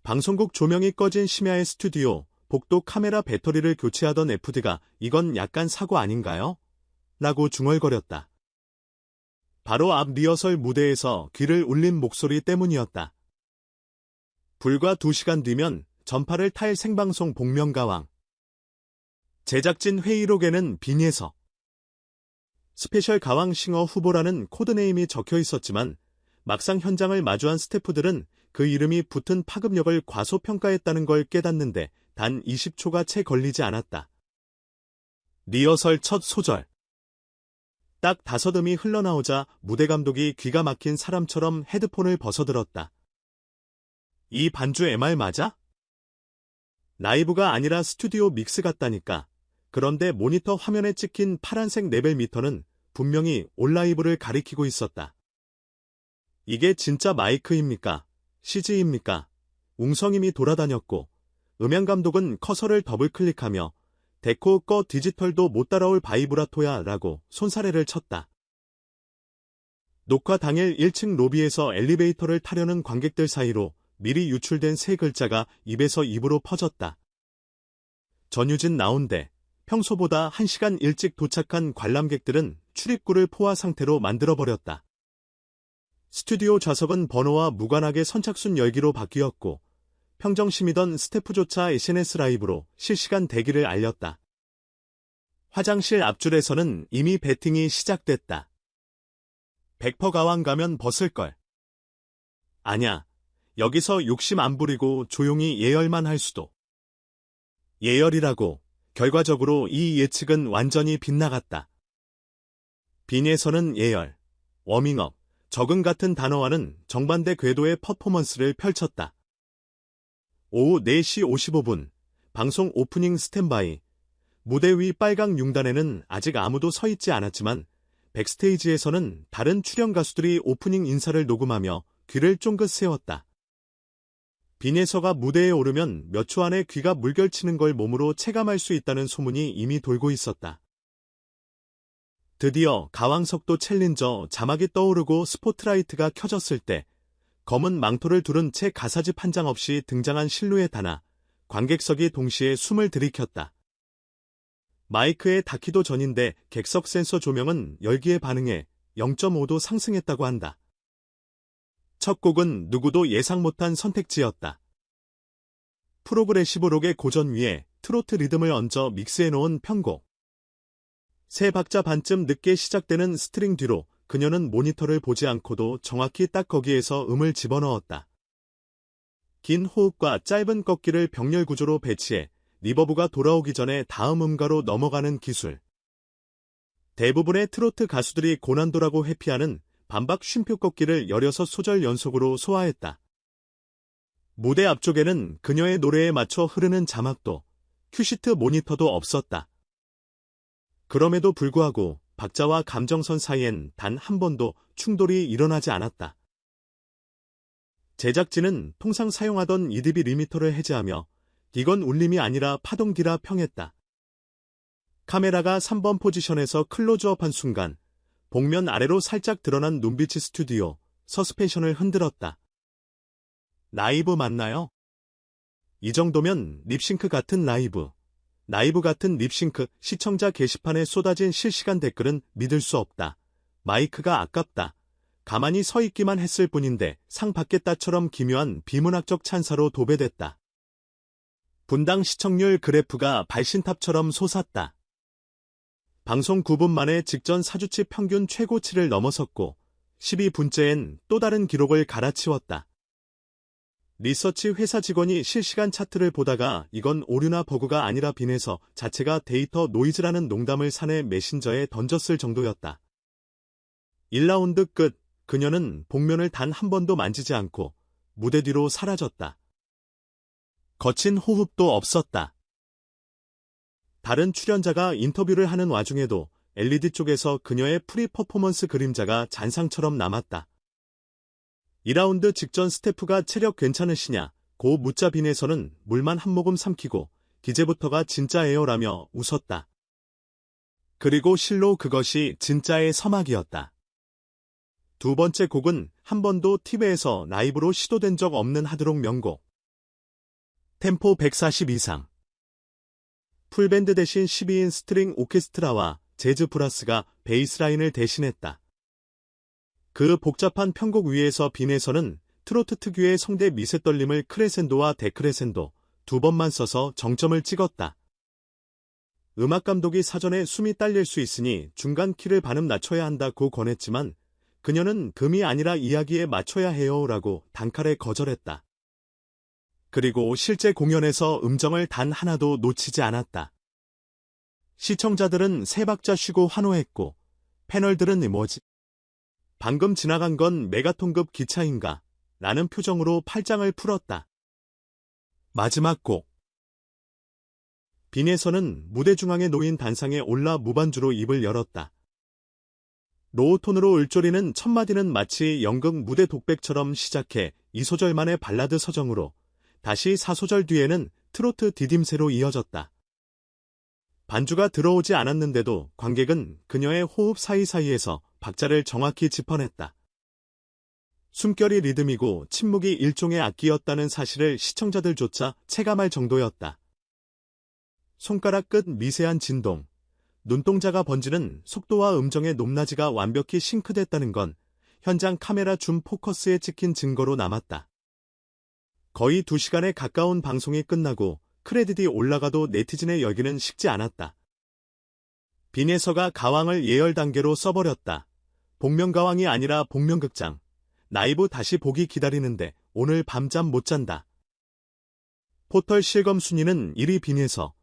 방송국 조명이 꺼진 심야의 스튜디오, 복도 카메라 배터리를 교체하던 FD가 이건 약간 사고 아닌가요? 라고 중얼거렸다. 바로 앞 리허설 무대에서 귀를 울린 목소리 때문이었다. 불과 2시간 뒤면 전파를 탈 생방송 복면가왕. 제작진 회의록에는 빈예서, 스페셜 가왕싱어 후보라는 코드네임이 적혀 있었지만 막상 현장을 마주한 스태프들은 그 이름이 붙은 파급력을 과소평가했다는 걸 깨닫는데 단 20초가 채 걸리지 않았다. 리허설 첫 소절. 딱 5음이 흘러나오자 무대 감독이 귀가 막힌 사람처럼 헤드폰을 벗어들었다. 이 반주 MR 맞아? 라이브가 아니라 스튜디오 믹스 같다니까. 그런데 모니터 화면에 찍힌 파란색 레벨 미터는 분명히 온라이브를 가리키고 있었다. 이게 진짜 마이크입니까? CG입니까? 웅성임이 돌아다녔고 음향 감독은 커서를 더블클릭하며 데코 꺼 디지털도 못 따라올 바이브라토야 라고 손사래를 쳤다. 녹화 당일 1층 로비에서 엘리베이터를 타려는 관객들 사이로 미리 유출된 3글자가 입에서 입으로 퍼졌다. 전유진 나온대. 평소보다 1시간 일찍 도착한 관람객들은 출입구를 포화 상태로 만들어버렸다. 스튜디오 좌석은 번호와 무관하게 선착순 열기로 바뀌었고 평정심이던 스태프조차 SNS 라이브로 실시간 대기를 알렸다. 화장실 앞줄에서는 이미 배팅이 시작됐다. 100% 가왕 가면 벗을걸. 아냐, 여기서 욕심 안 부리고 조용히 예열만 할 수도. 예열이라고. 결과적으로 이 예측은 완전히 빗나갔다. 빈예서는 예열, 워밍업, 적응 같은 단어와는 정반대 궤도의 퍼포먼스를 펼쳤다. 오후 4시 55분, 방송 오프닝 스탠바이. 무대 위 빨강 융단에는 아직 아무도 서 있지 않았지만 백스테이지에서는 다른 출연 가수들이 오프닝 인사를 녹음하며 귀를 쫑긋 세웠다. 빈예서가 무대에 오르면 몇 초 안에 귀가 물결치는 걸 몸으로 체감할 수 있다는 소문이 이미 돌고 있었다. 드디어 가왕석도 챌린저 자막이 떠오르고 스포트라이트가 켜졌을 때 검은 망토를 두른 채 가사집 한 장 없이 등장한 실루엣 하나, 관객석이 동시에 숨을 들이켰다. 마이크에 닿기도 전인데 객석 센서 조명은 열기에 반응해 0.5도 상승했다고 한다. 첫 곡은 누구도 예상 못한 선택지였다. 프로그레시브 록의 고전 위에 트로트 리듬을 얹어 믹스해놓은 편곡. 3박자 반쯤 늦게 시작되는 스트링 뒤로 그녀는 모니터를 보지 않고도 정확히 딱 거기에서 음을 집어넣었다. 긴 호흡과 짧은 꺾기를 병렬 구조로 배치해 리버브가 돌아오기 전에 다음 음가로 넘어가는 기술. 대부분의 트로트 가수들이 고난도라고 회피하는 반박 쉼표 꺾기를 16소절 연속으로 소화했다. 무대 앞쪽에는 그녀의 노래에 맞춰 흐르는 자막도, 큐시트 모니터도 없었다. 그럼에도 불구하고 박자와 감정선 사이엔 단 한 번도 충돌이 일어나지 않았다. 제작진은 통상 사용하던 EDB 리미터를 해제하며 이건 울림이 아니라 파동기라 평했다. 카메라가 3번 포지션에서 클로즈업한 순간 복면 아래로 살짝 드러난 눈빛이 스튜디오 서스펜션을 흔들었다. 라이브 맞나요? 이 정도면 립싱크 같은 라이브 같은 립싱크. 시청자 게시판에 쏟아진 실시간 댓글은 믿을 수 없다. 마이크가 아깝다. 가만히 서 있기만 했을 뿐인데 상 받겠다처럼 기묘한 비문학적 찬사로 도배됐다. 분당 시청률 그래프가 발신탑처럼 솟았다. 방송 9분 만에 직전 4주치 평균 최고치를 넘어섰고 12분째엔 또 다른 기록을 갈아치웠다. 리서치 회사 직원이 실시간 차트를 보다가 이건 오류나 버그가 아니라 빈에서 자체가 데이터 노이즈라는 농담을 사내 메신저에 던졌을 정도였다. 1라운드 끝, 그녀는 복면을 단 한 번도 만지지 않고 무대 뒤로 사라졌다. 거친 호흡도 없었다. 다른 출연자가 인터뷰를 하는 와중에도 LED 쪽에서 그녀의 프리 퍼포먼스 그림자가 잔상처럼 남았다. 2라운드 직전 스태프가 체력 괜찮으시냐 고 묻자 빈에서는 물만 한 모금 삼키고 기재부터가 진짜예요라며 웃었다. 그리고 실로 그것이 진짜의 서막이었다. 두 번째 곡은 한 번도 TV에서 라이브로 시도된 적 없는 하드록 명곡. 템포 140 이상. 풀밴드 대신 12인 스트링 오케스트라와 재즈 브라스가 베이스라인을 대신했다. 그 복잡한 편곡 위에서 빈에서는 트로트 특유의 성대 미세 떨림을 크레센도와 데크레센도 두 번만 써서 정점을 찍었다. 음악 감독이 사전에 숨이 딸릴 수 있으니 중간 키를 반음 낮춰야 한다고 권했지만 그녀는 금이 아니라 이야기에 맞춰야 해요 라고 단칼에 거절했다. 그리고 실제 공연에서 음정을 단 하나도 놓치지 않았다. 시청자들은 세 박자 쉬고 환호했고 패널들은 뭐지? 방금 지나간 건 메가톤급 기차인가? 라는 표정으로 팔짱을 풀었다. 마지막 곡. 빈에서는 무대 중앙에 놓인 단상에 올라 무반주로 입을 열었다. 로우톤으로 을조리는 첫 마디는 마치 연극 무대 독백처럼 시작해 2소절만의 발라드 서정으로 다시 4소절 뒤에는 트로트 디딤새로 이어졌다. 반주가 들어오지 않았는데도 관객은 그녀의 호흡 사이사이에서 박자를 정확히 짚어냈다. 숨결이 리듬이고 침묵이 일종의 악기였다는 사실을 시청자들조차 체감할 정도였다. 손가락 끝 미세한 진동, 눈동자가 번지는 속도와 음정의 높낮이가 완벽히 싱크됐다는 건 현장 카메라 줌 포커스에 찍힌 증거로 남았다. 거의 2시간에 가까운 방송이 끝나고 크레딧이 올라가도 네티즌의 열기는 식지 않았다. 빈에서가 가왕을 예열 단계로 써버렸다. 복면가왕이 아니라 복면극장. 라이브 다시 보기 기다리는데 오늘 밤잠 못 잔다. 포털 실검 순위는 1위 빈에서,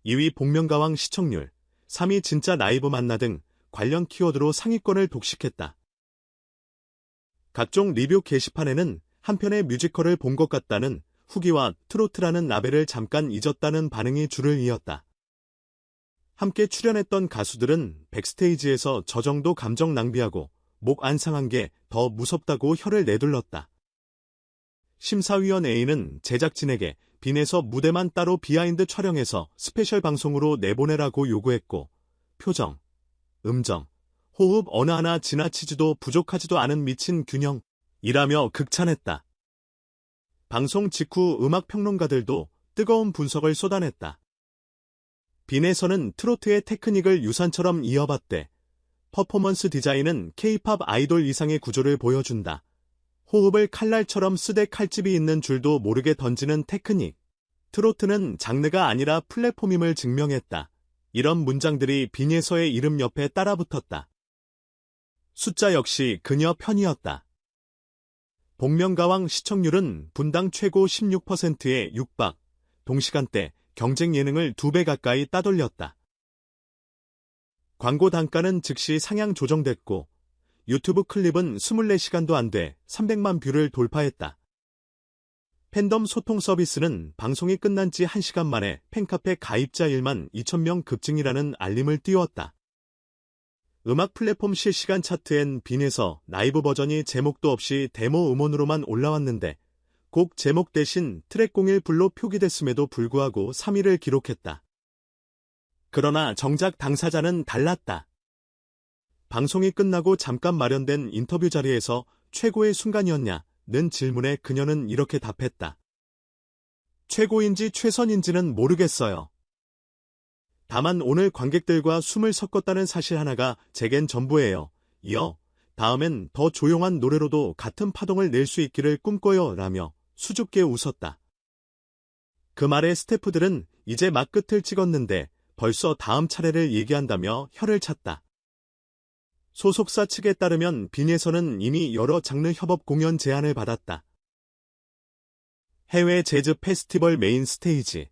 2위 복면가왕 시청률, 3위 진짜 라이브 만나 등 관련 키워드로 상위권을 독식했다. 각종 리뷰 게시판에는 한편의 뮤지컬을 본 것 같다는 후기와 트로트라는 라벨을 잠깐 잊었다는 반응이 줄을 이었다. 함께 출연했던 가수들은 백스테이지에서 저 정도 감정 낭비하고 목 안 상한 게 더 무섭다고 혀를 내둘렀다. 심사위원 A는 제작진에게 빈에서 무대만 따로 비하인드 촬영해서 스페셜 방송으로 내보내라고 요구했고 표정, 음정, 호흡 어느 하나 지나치지도 부족하지도 않은 미친 균형이라며 극찬했다. 방송 직후 음악평론가들도 뜨거운 분석을 쏟아냈다. 빈에서는 트로트의 테크닉을 유산처럼 이어봤대. 퍼포먼스 디자인은 K-팝 아이돌 이상의 구조를 보여준다. 호흡을 칼날처럼 쓰되 칼집이 있는 줄도 모르게 던지는 테크닉. 트로트는 장르가 아니라 플랫폼임을 증명했다. 이런 문장들이 빈에서의 이름 옆에 따라붙었다. 숫자 역시 그녀 편이었다. 복면가왕 시청률은 분당 최고 16%에 육박, 동시간대 경쟁 예능을 2배 가까이 따돌렸다. 광고 단가는 즉시 상향 조정됐고 유튜브 클립은 24시간도 안 돼 300만 뷰를 돌파했다. 팬덤 소통 서비스는 방송이 끝난 지 1시간 만에 팬카페 가입자 1만 2천명 급증이라는 알림을 띄웠다. 음악 플랫폼 실시간 차트엔 빈에서 라이브 버전이 제목도 없이 데모 음원으로만 올라왔는데 곡 제목 대신 트랙 01불로 표기됐음에도 불구하고 3위를 기록했다. 그러나 정작 당사자는 달랐다. 방송이 끝나고 잠깐 마련된 인터뷰 자리에서 최고의 순간이었냐는 질문에 그녀는 이렇게 답했다. 최고인지 최선인지는 모르겠어요. 다만 오늘 관객들과 숨을 섞었다는 사실 하나가 제겐 전부예요. 이어 다음엔 더 조용한 노래로도 같은 파동을 낼 수 있기를 꿈꿔요 라며 수줍게 웃었다. 그 말에 스태프들은 이제 막 끝을 찍었는데 벌써 다음 차례를 얘기한다며 혀를 찼다. 소속사 측에 따르면 빈에서는 이미 여러 장르 협업 공연 제안을 받았다. 해외 재즈 페스티벌 메인 스테이지,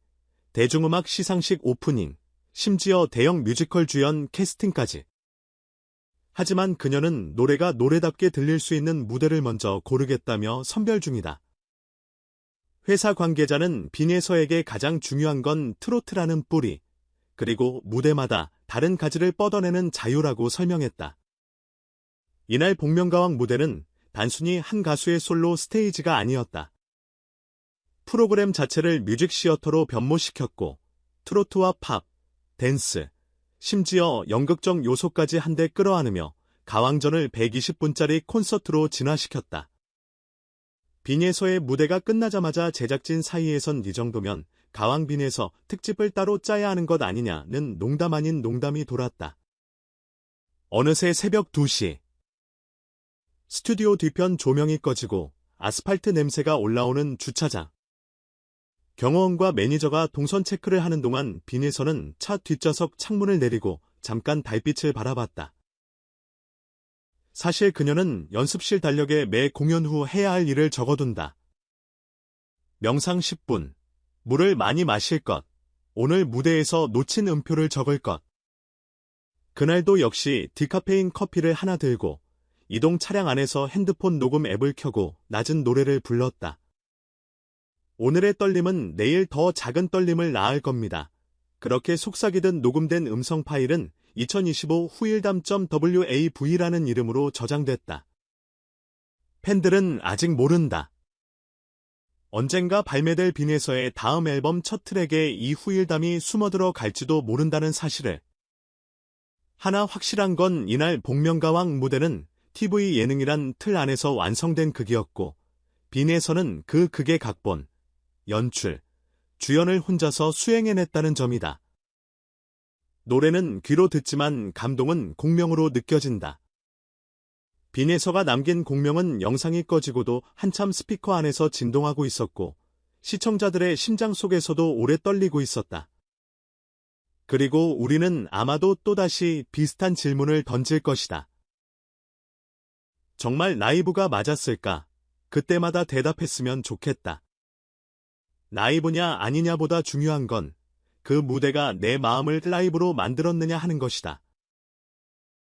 대중음악 시상식 오프닝, 심지어 대형 뮤지컬 주연 캐스팅까지. 하지만 그녀는 노래가 노래답게 들릴 수 있는 무대를 먼저 고르겠다며 선별 중이다. 회사 관계자는 빈에서에게 가장 중요한 건 트로트라는 뿌리, 그리고 무대마다 다른 가지를 뻗어내는 자유라고 설명했다. 이날 복면가왕 무대는 단순히 한 가수의 솔로 스테이지가 아니었다. 프로그램 자체를 뮤직 시어터로 변모시켰고 트로트와 팝, 댄스, 심지어 연극적 요소까지 한데 끌어안으며 가왕전을 120분짜리 콘서트로 진화시켰다. 빈예서의 무대가 끝나자마자 제작진 사이에선 이 정도면 가왕 빈예서 특집을 따로 짜야 하는 것 아니냐는 농담 아닌 농담이 돌았다. 어느새 새벽 2시. 스튜디오 뒤편 조명이 꺼지고 아스팔트 냄새가 올라오는 주차장. 경호원과 매니저가 동선 체크를 하는 동안 빈예서는 차 뒷좌석 창문을 내리고 잠깐 달빛을 바라봤다. 사실 그녀는 연습실 달력에 매 공연 후 해야 할 일을 적어둔다. 명상 10분, 물을 많이 마실 것, 오늘 무대에서 놓친 음표를 적을 것. 그날도 역시 디카페인 커피를 하나 들고 이동 차량 안에서 핸드폰 녹음 앱을 켜고 낮은 노래를 불렀다. 오늘의 떨림은 내일 더 작은 떨림을 낳을 겁니다. 그렇게 속삭이듯 녹음된 음성 파일은 2025 후일담.wav라는 이름으로 저장됐다. 팬들은 아직 모른다. 언젠가 발매될 빈예서의 다음 앨범 첫 트랙에 이 후일담이 숨어들어 갈지도 모른다는 사실을. 하나 확실한 건 이날 복면가왕 무대는 TV 예능이란 틀 안에서 완성된 극이었고 빈예서는 그 극의 각본, 연출, 주연을 혼자서 수행해냈다는 점이다. 노래는 귀로 듣지만 감동은 공명으로 느껴진다. 빈예서가 남긴 공명은 영상이 꺼지고도 한참 스피커 안에서 진동하고 있었고 시청자들의 심장 속에서도 오래 떨리고 있었다. 그리고 우리는 아마도 또다시 비슷한 질문을 던질 것이다. 정말 라이브가 맞았을까? 그때마다 대답했으면 좋겠다. 라이브냐 아니냐보다 중요한 건 그 무대가 내 마음을 라이브로 만들었느냐 하는 것이다.